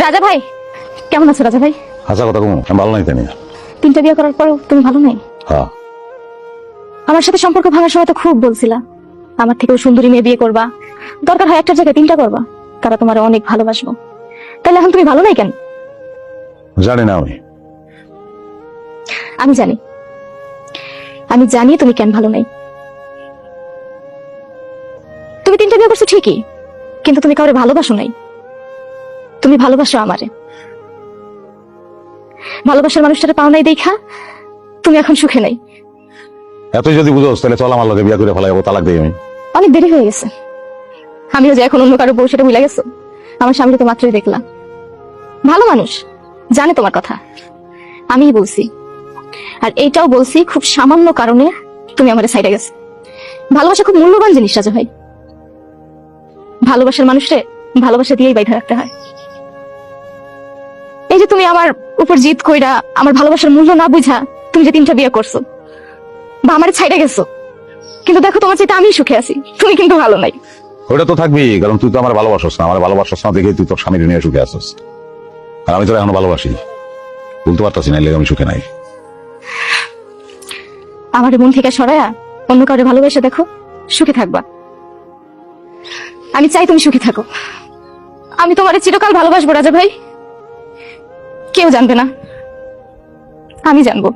রাজা ভাই, কেমন আছো রাজা ভাই? হাসা কথা কম, আমি ভালো নাই তাই না? 3টা বিয়ে করার পরেও তুমি ভালো নাই? হ্যাঁ। আমার সাথে সম্পর্ক ভাঙার সময় তো খুব বলছিলা আমার থেকেও সুন্দরী মেয়ে বিয়ে করবা, দরকার হয় একটার জায়গায় 3টা করবা, তারা তোমার অনেক ভালোবাসবো। তাহলে এখন তুমি ভালো নাই কেন? জানি না আমি জানি, আমি জানি তুমি কেন ভালো নাই। তুমি 3টা বিয়ে করছো ঠিকই, কিন্তু তুমি কাউরে ভালোবাসো নাই। তুমি ভালোবাসো আমারে। ভালোবাসার মানুষটারে পাও নাই দেখা তুমি এখন সুখে নাই। এতই যদি বুঝোস তাহলে চল আমার লগে বিয়া করে ফেলাই, তালাক দিই আমি। অনেক দেরি হয়ে গেছে। আমিও যে এখন অন্য কারো বউ সেটা ভুলে গেছো। আমার স্বামীকে তো মাত্রই দেখলাম, ভালো মানুষ, জানে তোমার কথা। আমিই বলছি, আর এইটাও বলছি খুব সামান্য কারণে তুমি আমার সাইডে গেছো। ভালোবাসা খুব মূল্যবান জিনিস রাজা ভাই। ভালোবাসার মানুষরে ভালোবাসা দিয়েই বাইধা রাখতে হয়। এই যে তুমি আমার উপর জিদ কইরা আমার ভালোবাসার মূল্য না বুঝা তুমি যে 3টা বিয়ে করছো বা আমার ছাইড়া গেছো, কিন্তু দেখো তোমার চাইতে আমি সুখে আছি, তুমি কিন্তু ভালো নাই। ওটা তো থাকবি, কারণ তুই তো আমার ভালোবাসস না। আমার ভালোবাসস না দেখে তুই তোর স্বামীর নিয়ে সুখে আসস, আর আমি তোর এখনো ভালোবাসি। বলতে পারতাছি না লেগে আমি সুখে নাই। আমার মন থেকে সরায়া অন্য কাউরে ভালোবেসে দেখো, সুখে থাকবা। আমি চাই তুমি সুখে থাকো। আমি তোমারে চিরকাল ভালোবাসবো রাজা ভাই। কেউ জানবে না, আমি জানবো।